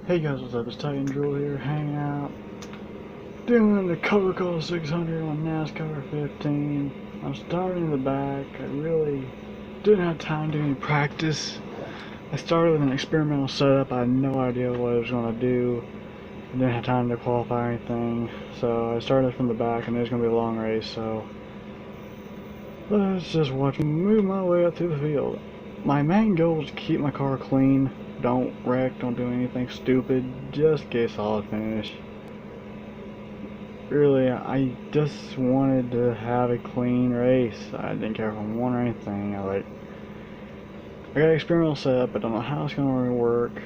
Hey guys, what's up? It's Titan Drill here, hanging out, doing the cover call 600 on NASCAR 15. I'm starting in the back. I really didn't have time to do any practice. I started with an experimental setup. I had no idea what I was going to do. I didn't have time to qualify or anything. So I started from the back, and it was going to be a long race. So let's just watch me move my way up through the field. My main goal is to keep my car clean. Don't wreck, don't do anything stupid, just get a solid finish. Really, I just wanted to have a clean race. I didn't care if I won or anything. I got an experimental setup, I don't know how it's gonna work.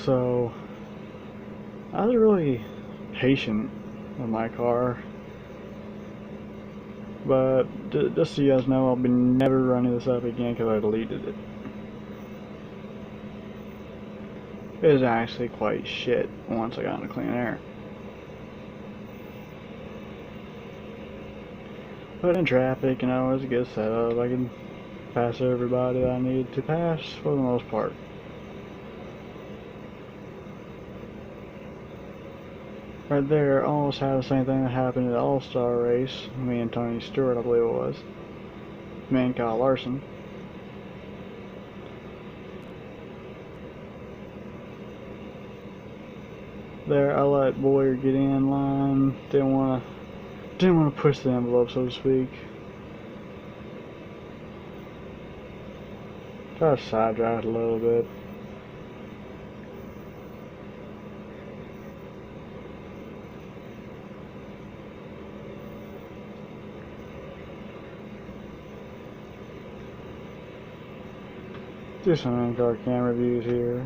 So I was really patient with my car. But just so you guys know, I'll be never running this up again because I deleted it. It was actually quite shit once I got into clean air. But in traffic, you know, it was a good setup. I could pass everybody that I needed to pass for the most part. Right there, almost had the same thing that happened at the All-Star race. Me and Tony Stewart, I believe it was. Me and Kyle Larson. There, I let Boyer get in line. Didn't want to push the envelope, so to speak. Try to side drive a little bit. Do some in-car cam reviews here.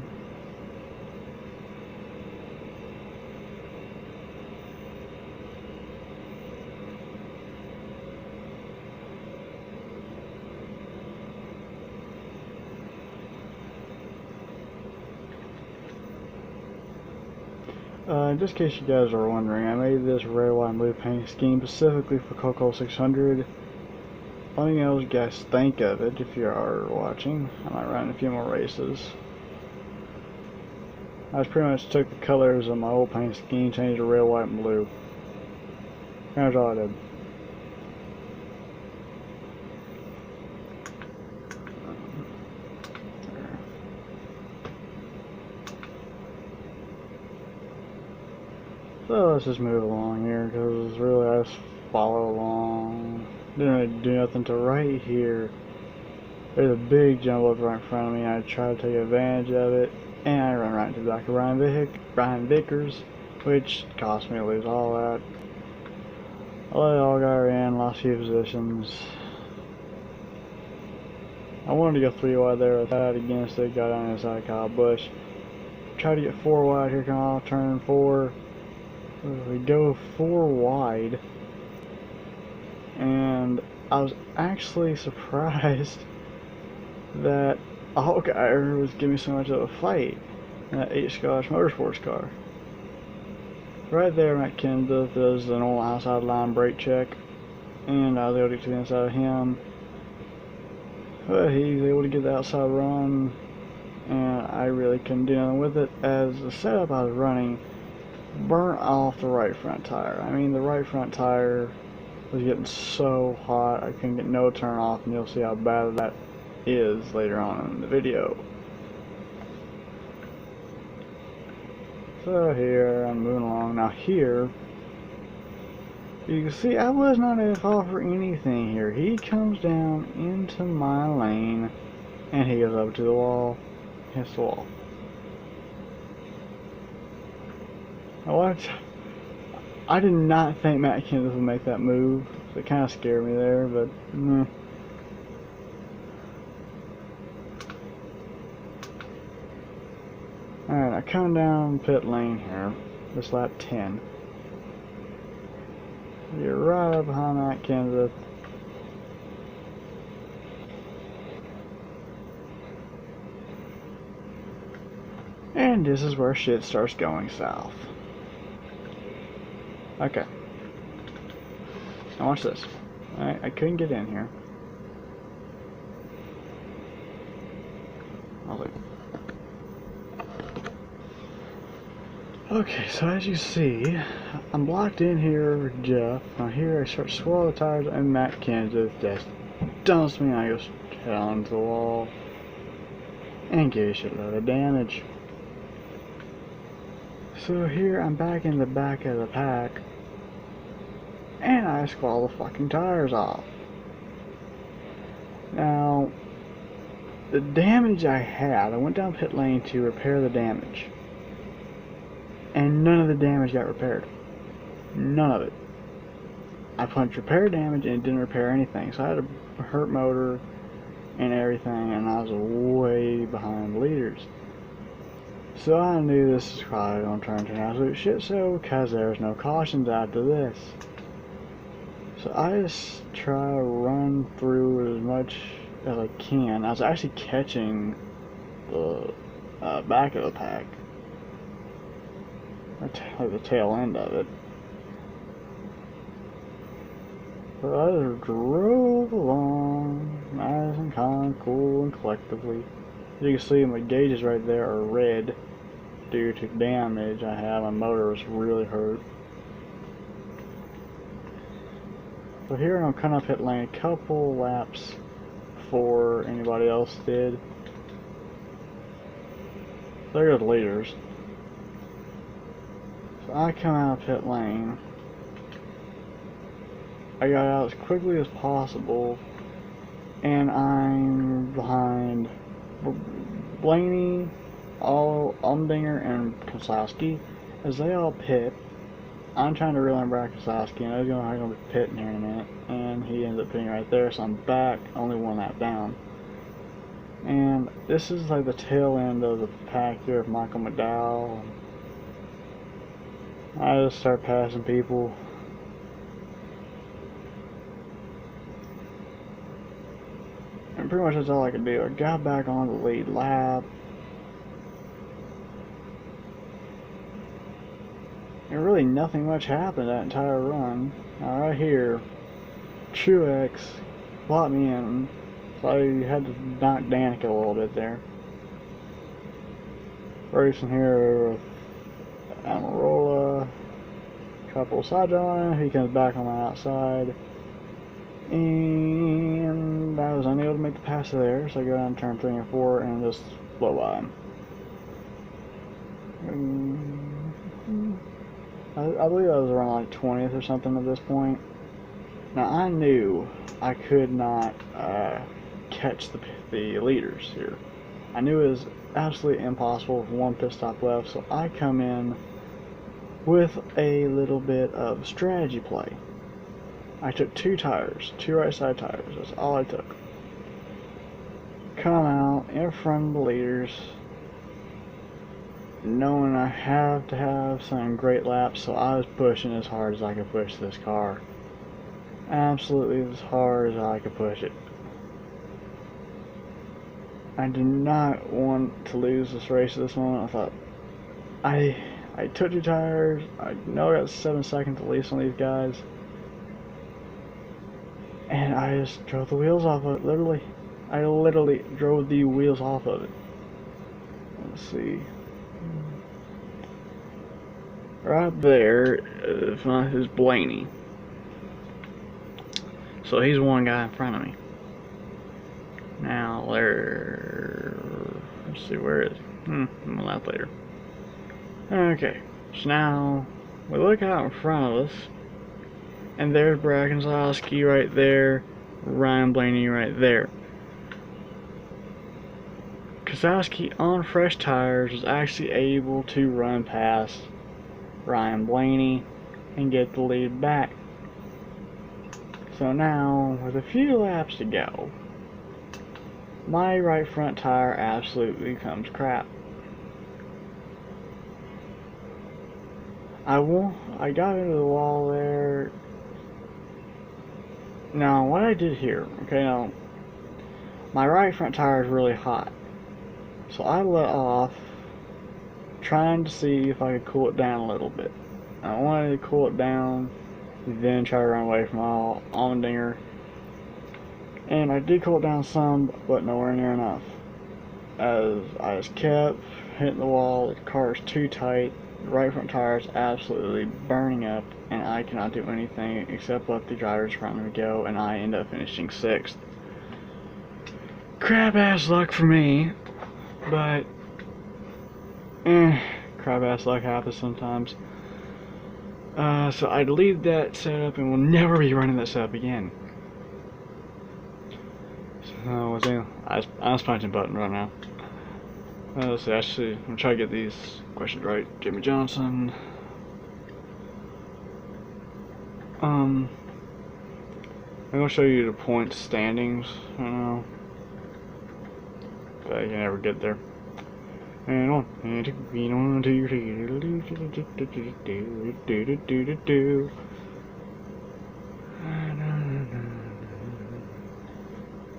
Just in case you guys are wondering, I made this red, white, and blue paint scheme specifically for Coco 600. Let me know what you guys think of it if you are watching. I might run a few more races. I just pretty much took the colors of my old paint scheme, changed to red, white, and blue. That's all I did. So let's just move along here, because really I just follow along. Didn't really do nothing to right here. There's a big jump up right in front of me. I try to take advantage of it, and I run right into the back of Ryan Vickers, which cost me to lose all that. I let it all go in, lost a few positions. I wanted to go 3 wide there with that against it, got on the inside Kyle Busch. Tried to get 4 wide here, come off turn 4. We go 4 wide, and I was actually surprised that Allgaier was giving me so much of a fight in that 8 Scottish Motorsports car. Right there, Matt Kenseth does an old outside line brake check, and I was able to get to the inside of him. But he was able to get the outside run, and I really couldn't do nothing with it, as the setup I was running burnt off the right front tire. I mean, the right front tire was getting so hot I couldn't get no turn off, and you'll see how bad that is later on in the video. So here I'm moving along. Now here you can see I was not at fault for anything here. He comes down into my lane and he goes up to the wall, hits the wall. I did not think Matt Kenseth would make that move. So it kind of scared me there, but meh. Alright, I come down pit lane here. This lap 10. You're right up behind Matt Kenseth. And this is where shit starts going south. Okay. Now watch this. I couldn't get in here. I was like, Okay, so as you see, I'm blocked in here with Jeff. Now here I start to swirl the tires, and Matt Kansas just dumps me, and I go straight onto the wall and get a shitload of damage. So here I'm back in the back of the pack, and I squall the fucking tires off. Now, the damage I had, I went down pit lane to repair the damage, and none of the damage got repaired. None of it. I punched repair damage and it didn't repair anything, so I had a hurt motor and everything, and I was way behind the leaders. So I knew this was probably going to turn into an absolute shit show because there was no cautions after this. So I just try to run through as much as I can. I was actually catching the back of the pack, like the tail end of it. But I just drove along, nice and calm, cool, and collectively. As you can see, my gauges right there are red due to damage I had. My motor was really hurt. So here I'm coming up pit lane a couple laps before anybody else did. There go the leaders. So I come out of pit lane. I got out as quickly as possible, and I'm behind Blaney, Allmendinger, and Kozlowski as they all pit. I'm trying to reel in back Kozlowski, and I was going to be pitting here in a minute, and he ends up pitting right there, so I'm back, only one lap down. And this is like the tail end of the pack here of Michael McDowell. I just start passing people. And pretty much that's all I could do. I got back on the lead lap. And really nothing much happened that entire run. Now right here, Truex blocked me in, so I had to knock Danica a little bit there. Racing here with Amarola, couple sides on him, he comes back on the outside. And I was unable to make the pass there, so I go down turn 3 and 4 and just blow by him. I believe I was around like 20th or something at this point. Now I knew I could not catch the leaders here. I knew it was absolutely impossible with one pit stop left, so I come in with a little bit of strategy play. I took 2 tires, 2 right side tires, that's all I took. Come out in front of the leaders, knowing I have to have some great laps, so I was pushing as hard as I could push this car. Absolutely as hard as I could push it. I did not want to lose this race at this moment. I thought, I took 2 tires, I know I got 7 seconds at least on these guys. And I just drove the wheels off of it, literally. I literally drove the wheels off of it. Let's see. Right there is Blaney. So he's one guy in front of me. Now, let's see, where is he? I'm a lap later. Okay, so now we look out in front of us. And there's Brad Kozlowski right there, Ryan Blaney right there. Kozlowski on fresh tires was actually able to run past Ryan Blaney and get the lead back. So now, with a few laps to go, my right front tire absolutely becomes crap. I got into the wall there. Now, what I did here, okay, now, my right front tire is really hot. So I let off, trying to see if I could cool it down a little bit. I wanted to cool it down, then try to run away from Allmendinger. And I did cool it down some, but nowhere near enough. As I just kept hitting the wall, the car is too tight. right front tire is absolutely burning up, and I cannot do anything except let the drivers around me go, and I end up finishing 6th. Crap ass luck for me, but crap ass luck happens sometimes. So I deleted that setup and will never be running that setup again. So I'm just punching button right now. Let's see, actually, I'm gonna try to get these questions right. Jimmy Johnson. I'm gonna show you the point standings right now. But I can never get there. And on and on to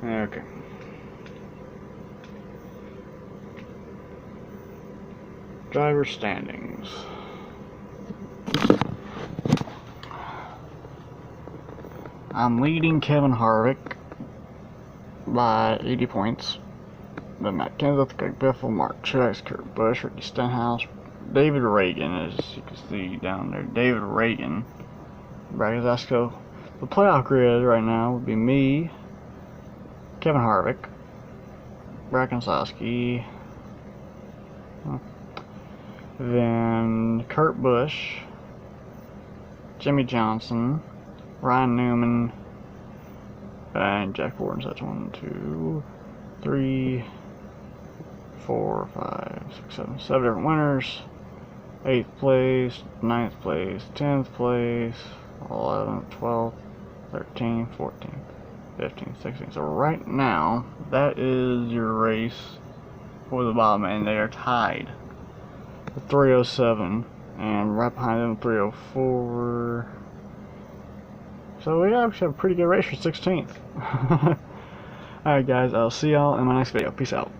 okay. Driver standings. I'm leading Kevin Harvick by 80 points. Then Matt Kenseth, Greg Biffle, Mark Truex, Kurt Busch, Ricky Stenhouse, David Reagan, as you can see down there. David Reagan, Brad Keselowski. The playoff grid right now would be me, Kevin Harvick, Brad Keselowski, then Kurt Busch, Jimmy Johnson, Ryan Newman, and Jack Gordon. So that's 1, 2, 3, 4, 5, 6, 7 different winners. 8th place, 9th place, 10th place, 11th, 12th, 13th, 14th, 15th, 16th. So right now, that is your race for the bottom, and they are tied with 307, and right behind them 304. So we actually have a pretty good race for 16th. Alright guys, I'll see y'all in my next video. Peace out.